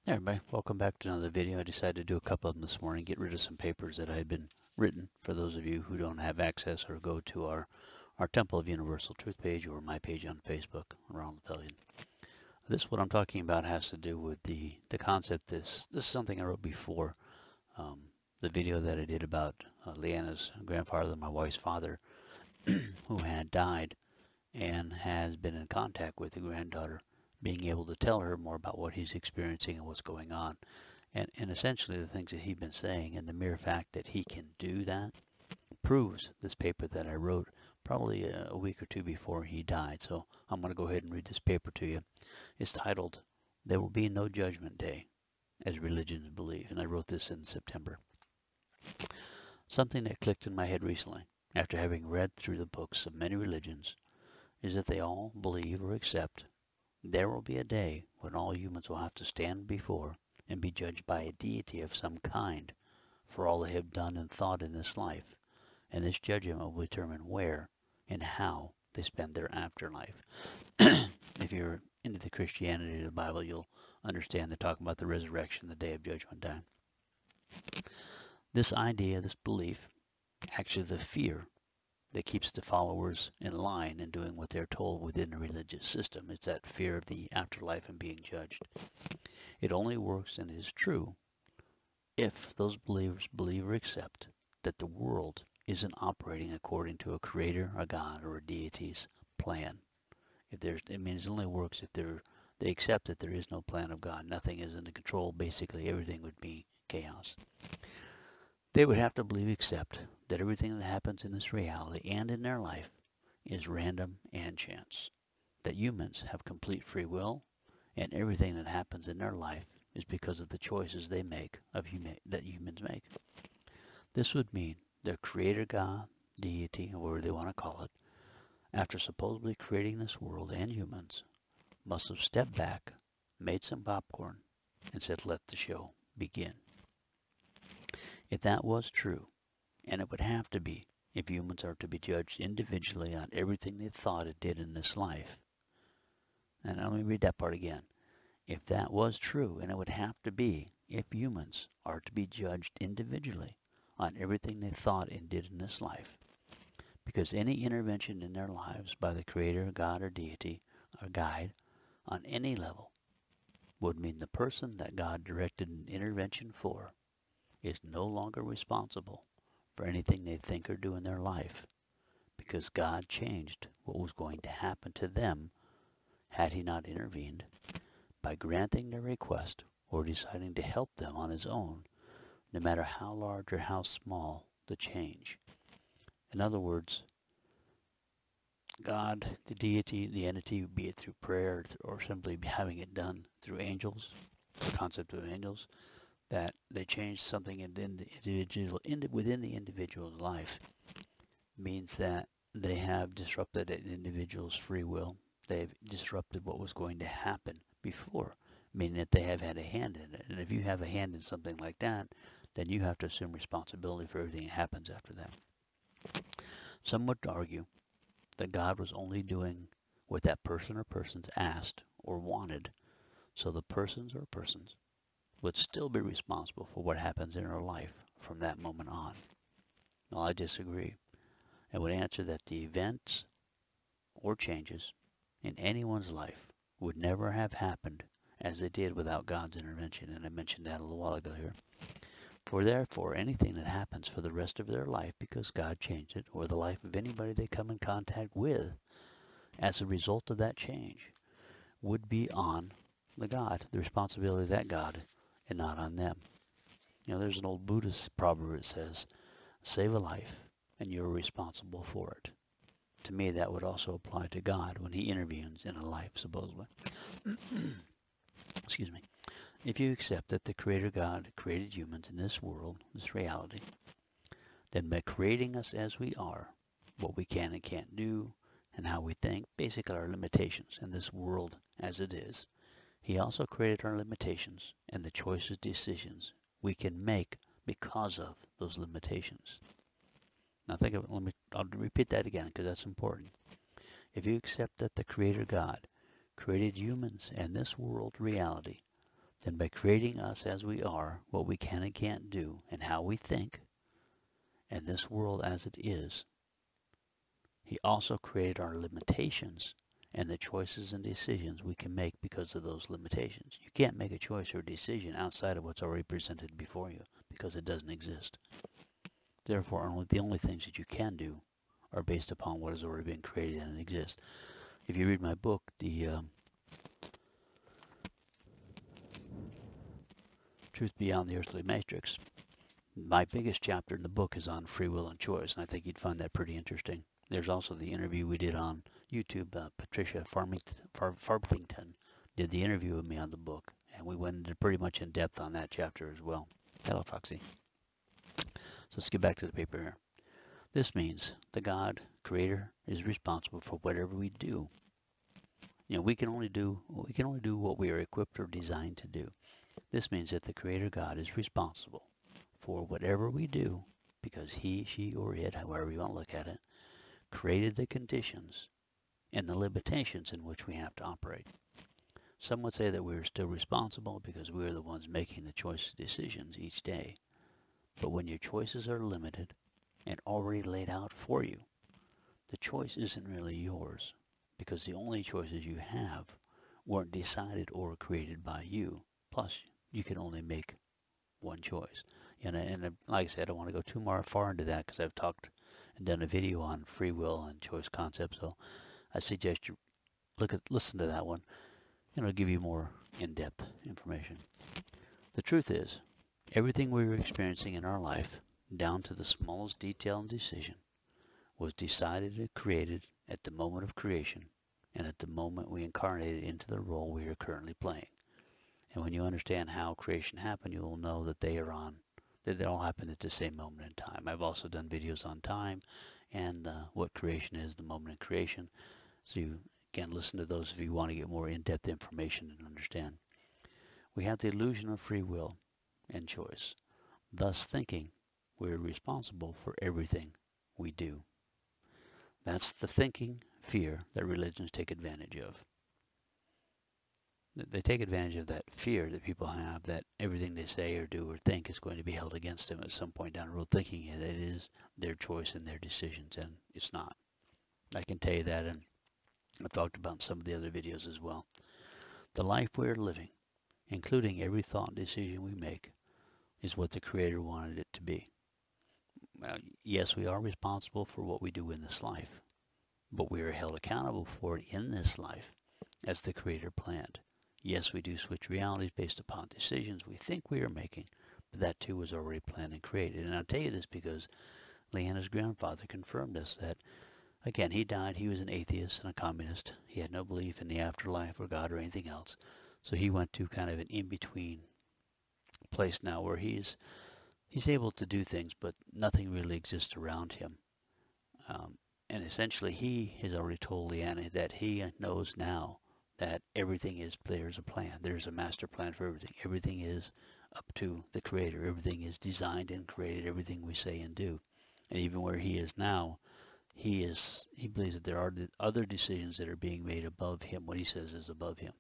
Hey everybody, welcome back to another video. I decided to do a couple of them this morning, get rid of some papers that had been written for those of you who don't have access or go to our Temple of Universal Truth page or my page on Facebook, Ronald Fellion. What I'm talking about has to do with the concept. This is something I wrote before the video that I did about Leanna's grandfather, my wife's father, who had died and has been in contact with the granddaughter, being able to tell her more about what he's experiencing and what's going on. And essentially the things that he'd been saying, and the mere fact that he can do that proves this paper that I wrote probably a week or two before he died. So I'm going to go ahead and read this paper to you. It's titled, "There Will Be No Judgment Day, as Religions Believe," and I wrote this in September. Something that clicked in my head recently, after having read through the books of many religions, is that they all believe or accept there will be a day when all humans will have to stand before and be judged by a deity of some kind for all they have done and thought in this life, and this judgment will determine where and how they spend their afterlife. If you're into the Christianity of the Bible, you'll understand they're talking about the resurrection, the day of judgment time. This idea, this belief, actually the fear that keeps the followers in line and doing what they're told within the religious system. It's that fear of the afterlife and being judged. It only works and is true if those believers believe or accept that the world isn't operating according to a creator, a God, or a deity's plan. It means it only works if they accept that there is no plan of God. Nothing is in control. Basically, everything would be chaos. They would have to believe, accept that everything that happens in this reality and in their life is random and chance. That humans have complete free will, and everything that happens in their life is because of the choices they make that humans make. This would mean their creator God, deity, or whatever they want to call it, after supposedly creating this world and humans, must have stepped back, made some popcorn, and said, "Let the show begin." If that was true, and it would have to be if humans are to be judged individually on everything they thought it did in this life. And let me read that part again. If that was true, and it would have to be if humans are to be judged individually on everything they thought and did in this life, because any intervention in their lives by the creator, God, or deity, or guide, on any level, would mean the person that God directed an intervention for is no longer responsible for anything they think or do in their life, because God changed what was going to happen to them had he not intervened by granting their request or deciding to help them on his own, no matter how large or how small the change. In other words, God, the deity, the entity, be it through prayer or simply having it done through angels, the concept of angels, that they change something within the individual's life, means that they have disrupted an individual's free will. They've disrupted what was going to happen before, meaning that they have had a hand in it. And if you have a hand in something like that, then you have to assume responsibility for everything that happens after that. Some would argue that God was only doing what that person or persons asked or wanted, so the persons or persons would still be responsible for what happens in our life from that moment on. Well, I disagree. I would answer that the events or changes in anyone's life would never have happened as they did without God's intervention, and I mentioned that a little while ago here. For therefore, anything that happens for the rest of their life because God changed it, or the life of anybody they come in contact with as a result of that change, would be on the responsibility of that God, and not on them. You know, there's an old Buddhist proverb that says, "Save a life, and you're responsible for it." To me, that would also apply to God when he intervenes in a life, supposedly. Excuse me. If you accept that the Creator God created humans in this world, this reality, then by creating us as we are, what we can and can't do, and how we think, basically our limitations in this world as it is, he also created our limitations and the choices, decisions we can make because of those limitations. Now think of it, I'll repeat that again because that's important. If you accept that the Creator God created humans and this world reality, then by creating us as we are, what we can and can't do, and how we think, and this world as it is, He also created our limitations and the choices and decisions we can make because of those limitations. You can't make a choice or a decision outside of what's already presented before you because it doesn't exist. Therefore, the only things that you can do are based upon what has already been created and exists. If you read my book, the Truth Beyond the Earthly Matrix, my biggest chapter in the book is on free will and choice, and I think you'd find that pretty interesting. There's also the interview we did on YouTube. Patricia Farblington did the interview with me on the book, and we went into pretty much in depth on that chapter as well. Hello, Foxy. So let's get back to the paper here. This means the God, Creator, is responsible for whatever we do. You know, we can only do what we are equipped or designed to do. This means that the Creator God is responsible for whatever we do because He, she, or it, however you want to look at it, created the conditions and the limitations in which we have to operate. Some would say that we are still responsible because we are the ones making the choice decisions each day. But when your choices are limited and already laid out for you, the choice isn't really yours because the only choices you have weren't decided or created by you. Plus, you can only make one choice. And like I said, I don't want to go too far into that because I've talked and done a video on free will and choice concepts. So I suggest you listen to that one, and it'll give you more in-depth information. The truth is, everything we are experiencing in our life, down to the smallest detail and decision, was decided and created at the moment of creation and at the moment we incarnated into the role we are currently playing. And when you understand how creation happened, you will know that they all happened at the same moment in time. I've also done videos on time and what creation is, the moment in creation. So you can listen to those if you want to get more in-depth information and understand. We have the illusion of free will and choice, thus thinking we're responsible for everything we do. That's the thinking fear that religions take advantage of. They take advantage of that fear that people have that everything they say or do or think is going to be held against them at some point down the road, thinking it is their choice and their decisions, and it's not. I can tell you that, and I've talked about in some of the other videos as well. The life we're living, including every thought and decision we make, is what the Creator wanted it to be. Well, yes, we are responsible for what we do in this life, but we are held accountable for it in this life as the Creator planned. Yes, we do switch realities based upon decisions we think we are making, but that too was already planned and created. And I'll tell you this because Leanna's grandfather confirmed us that, again, he died, he was an atheist and a communist. He had no belief in the afterlife or God or anything else. So he went to kind of an in-between place now where he's able to do things, but nothing really exists around him. And essentially he has already told Leanna that he knows now that everything is, there's a plan. There's a master plan for everything. Everything is up to the Creator. Everything is designed and created, everything we say and do. And even where he is now, he believes that there are other decisions that are being made above him. What he says is above him.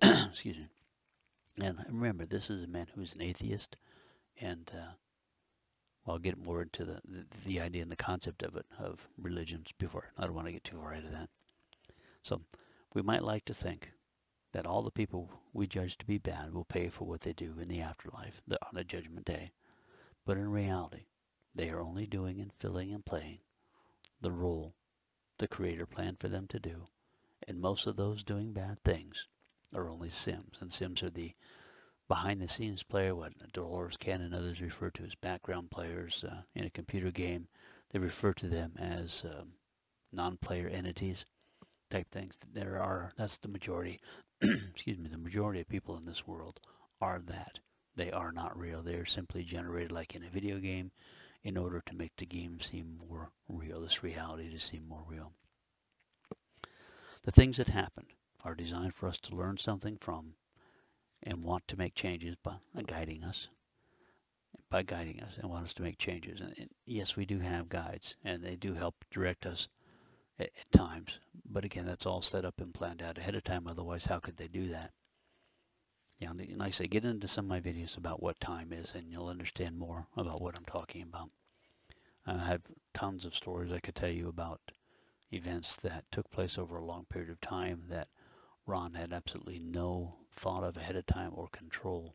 Excuse me. And remember, this is a man who's an atheist, and I'll get more into the idea and the concept of it, of religions before. I don't want to get too far into that. So we might like to think that all the people we judge to be bad will pay for what they do in the afterlife, on the judgment day. But in reality, they are only doing and filling and playing the role the Creator planned for them to do. And most of those doing bad things are only Sims. And Sims are the behind-the-scenes player, what Dolores Cannon and others refer to as background players in a computer game. They refer to them as non-player entities type things. That's the majority, excuse me, the majority of people in this world are that. They are not real. They are simply generated like in a video game in order to make the game seem more real, this reality to seem more real. The things that happen are designed for us to learn something from and want to make changes by guiding us and want us to make changes. And yes, we do have guides, and they do help direct us at times. But again, that's all set up and planned out ahead of time. Otherwise, how could they do that? Yeah, like I say, get into some of my videos about what time is, and you'll understand more about what I'm talking about. I have tons of stories I could tell you about events that took place over a long period of time that Ron had absolutely no thought of ahead of time or control.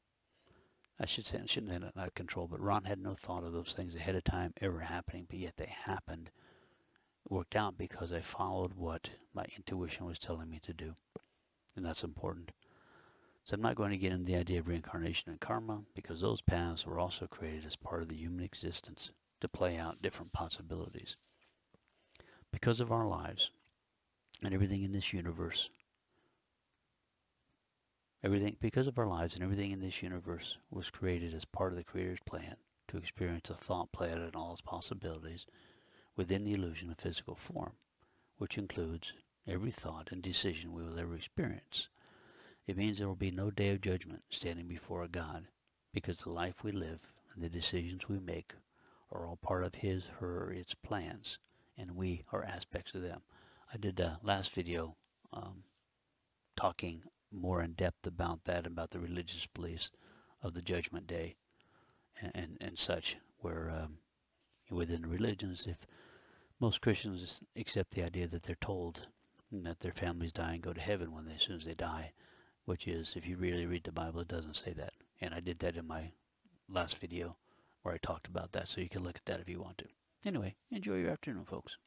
I shouldn't say not control, but Ron had no thought of those things ahead of time ever happening, but yet they happened. It worked out because I followed what my intuition was telling me to do, and that's important. So I'm not going to get into the idea of reincarnation and karma because those paths were also created as part of the human existence to play out different possibilities. Because of our lives and everything in this universe, because of our lives and everything in this universe was created as part of the Creator's plan to experience a thought play out in all its possibilities within the illusion of physical form, which includes every thought and decision we will ever experience. It means there will be no day of judgment standing before a God, because the life we live and the decisions we make are all part of his, her, or its plans, and we are aspects of them. I did a last video talking more in depth about that, about the religious beliefs of the Judgment Day and such, where within the religions, if most Christians accept the idea that they're told that their families die and go to heaven as soon as they die, which is, if you really read the Bible, it doesn't say that. And I did that in my last video where I talked about that, so you can look at that if you want to. Anyway, enjoy your afternoon, folks.